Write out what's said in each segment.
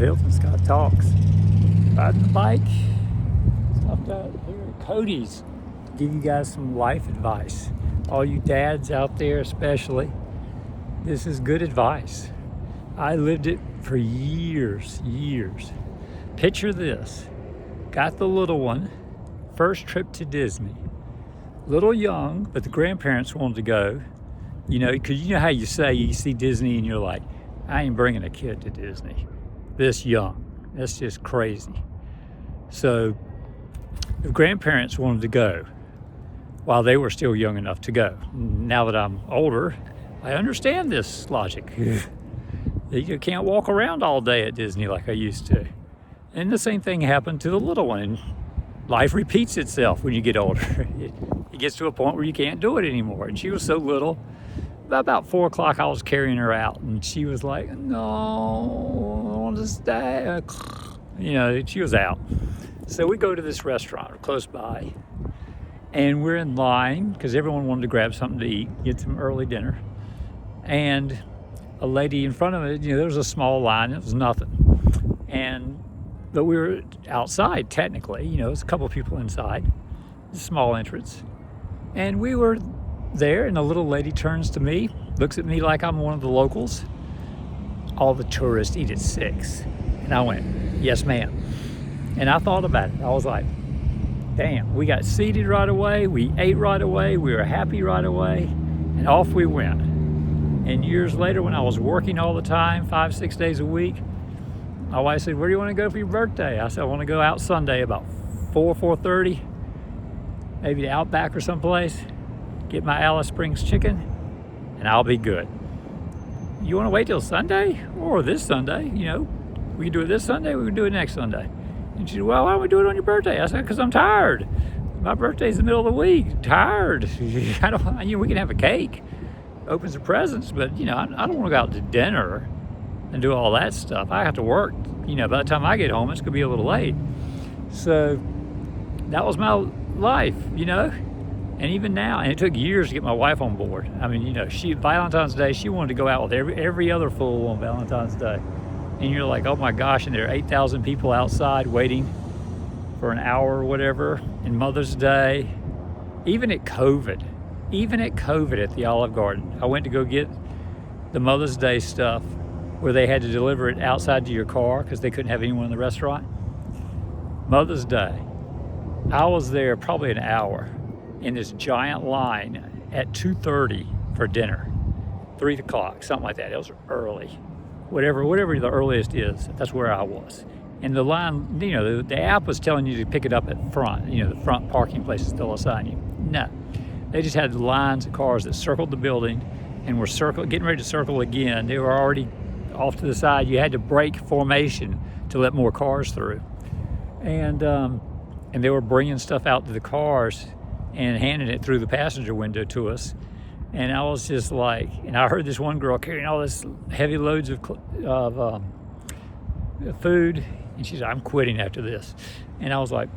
Grandad Scott talks. Riding the bike, stopped out here at Cody's. Give you guys some life advice. All you dads out there especially, this is good advice. I lived it for years. Picture this. Got the little one, first trip to Disney. Little young, but the grandparents wanted to go. You know, because you know how you say you see Disney and you're like, I ain't bringing a kid to Disney this young. That's just crazy. So the grandparents wanted to go while they were still young enough to go. Now that I'm older, I understand this logic. You can't walk around all day at Disney like I used to. And the same thing happened to the little one. And life repeats itself when you get older. It gets to a point where you can't do it anymore. And she was so little. About 4 o'clock, I was carrying her out, and she was like, no, I want to stay. You know, she was out. So we go to this restaurant close by, and we're in line because everyone wanted to grab something to eat, get some early dinner. And a lady in front of it, you know, there was a small line, it was nothing. But we were outside, technically, you know, there's a couple of people inside, a small entrance. And we were there, and the little lady turns to me, looks at me like I'm one of the locals. All the tourists eat at 6. And I went, yes, ma'am. And I thought about it. I was like, damn, we got seated right away, we ate right away, we were happy right away, and off we went. And years later, when I was working all the time, 5-6 days a week, my wife said, where do you want to go for your birthday? I said, I want to go out Sunday about 4:30, maybe to Outback or someplace, get my Alice Springs chicken, and I'll be good. You want to wait till Sunday? Or this Sunday, you know, we can do it this Sunday, we can do it next Sunday. And she said, well, why don't we do it on your birthday? I said, because I'm tired. My birthday's the middle of the week, tired. We can have a cake, open some presents, but, you know, I don't want to go out to dinner and do all that stuff. I have to work. You know, by the time I get home, it's going to be a little late. So that was my life, you know. And even now, and it took years to get my wife on board. I mean, you know, Valentine's Day, she wanted to go out with every other fool on Valentine's Day. And you're like, oh my gosh, and there are 8,000 people outside waiting for an hour or whatever. And Mother's Day, even at COVID at the Olive Garden, I went to go get the Mother's Day stuff where they had to deliver it outside to your car because they couldn't have anyone in the restaurant. Mother's Day, I was there probably an hour in this giant line at 2:30 for dinner, 3 o'clock, something like that. It was early. Whatever the earliest is, that's where I was. And the line, you know, the app was telling you to pick it up at front, you know, the front parking places they'll assign you. No, they just had lines of cars that circled the building and were getting ready to circle again. They were already off to the side. You had to break formation to let more cars through. And they were bringing stuff out to the cars and handing it through the passenger window to us. And I was just like, and I heard this one girl carrying all this heavy loads of food, and she said, I'm quitting after this. And I was like,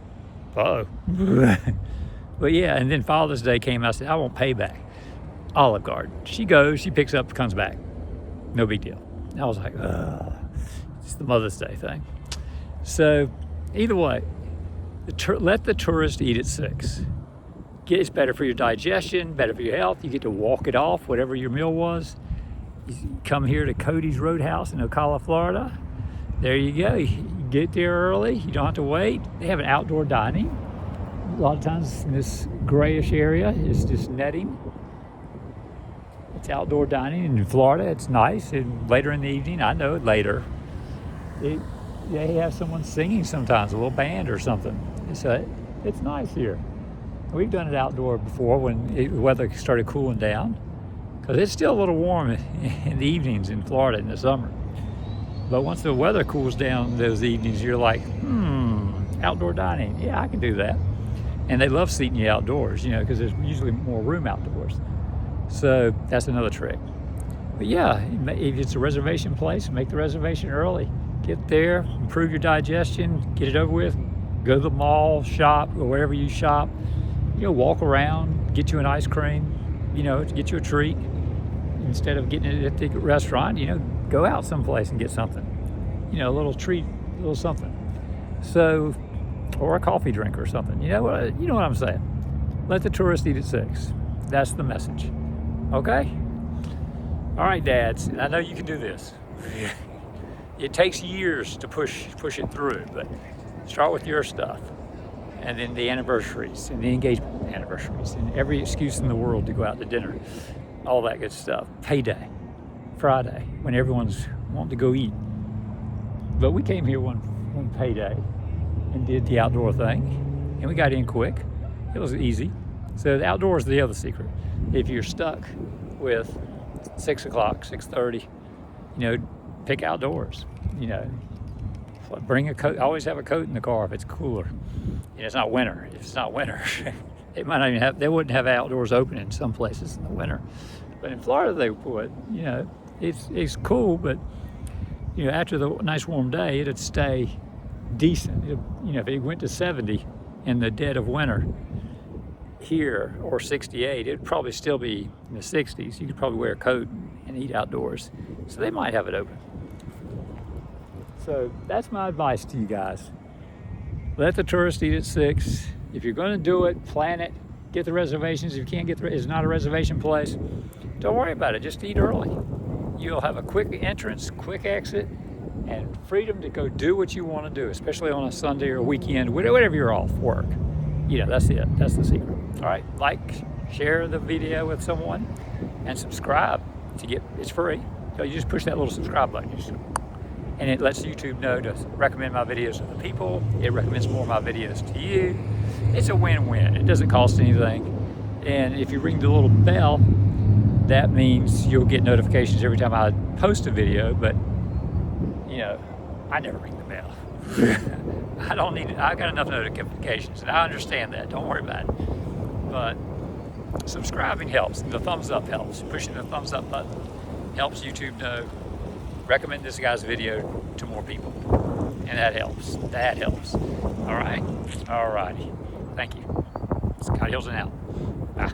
oh. But yeah, and then Father's Day came, I said, I want payback. Olive Garden. She goes, she picks up, comes back. No big deal. I was like, ugh. It's the Mother's Day thing. So either way, let the tourist eat at 6. It's better for your digestion, better for your health. You get to walk it off, whatever your meal was. You come here to Cody's Roadhouse in Ocala, Florida. There you go. You get there early. You don't have to wait. They have an outdoor dining. A lot of times in this grayish area, it's just netting. It's outdoor dining. In Florida, it's nice. And later in the evening, I know later, they have someone singing sometimes, a little band or something. So it's nice here. We've done it outdoor before when the weather started cooling down, because it's still a little warm in the evenings in Florida in the summer. But once the weather cools down those evenings, you're like, outdoor dining. Yeah, I can do that. And they love seating you outdoors, you know, because there's usually more room outdoors. So that's another trick. But yeah, if it's a reservation place, make the reservation early. Get there, improve your digestion, get it over with, go to the mall, shop, or wherever you shop. You know, walk around, get you an ice cream, you know, to get you a treat. Instead of getting it at the restaurant, you know, go out someplace and get something. you know, a little treat, a little something. So, or a coffee drink or something. You know what I'm saying. Let the tourist eat at 6. That's the message. Okay? All right, dads, and I know you can do this. It takes years to push it through, but start with your stuff. And then the anniversaries and the engagement anniversaries and every excuse in the world to go out to dinner. All that good stuff. Payday, Friday, when everyone's wanting to go eat. But we came here one payday and did the outdoor thing, and we got in quick. It was easy. So the outdoors is the other secret. If you're stuck with 6 o'clock, 6:30, you know, pick outdoors. You know, bring a coat. Always have a coat in the car if it's cooler. And it's not winter. If it's not winter, it might not even have. They wouldn't have outdoors open in some places in the winter, but in Florida they would. You know, it's cool, but you know, after the nice warm day, it'd stay decent. You know, if it went to 70 in the dead of winter here, or 68, it'd probably still be in the 60s. You could probably wear a coat and eat outdoors. So they might have it open. So that's my advice to you guys. Let the tourists eat at 6. If you're going to do it, plan it. Get the reservations. If you can't it's not a reservation place, don't worry about it. Just eat early. You'll have a quick entrance, quick exit, and freedom to go do what you want to do, especially on a Sunday or a weekend, whatever you're off work. You know, that's it. That's the secret. All right, like, share the video with someone, and subscribe to get. It's free. So you just push that little subscribe button, and it lets YouTube know to recommend my videos to the people. It recommends more of my videos to you. It's a win-win. It doesn't cost anything, and if you ring the little bell, that means you'll get notifications every time I post a video. But you know, I never ring the bell. I don't need it. I got enough notifications, and I understand that. Don't worry about it. But subscribing helps. The thumbs up helps. Pushing the thumbs up button helps YouTube know. Recommend this guy's video to more people, and that helps. That helps. All right. All righty. Thank you. Scott Hilton out. Bye.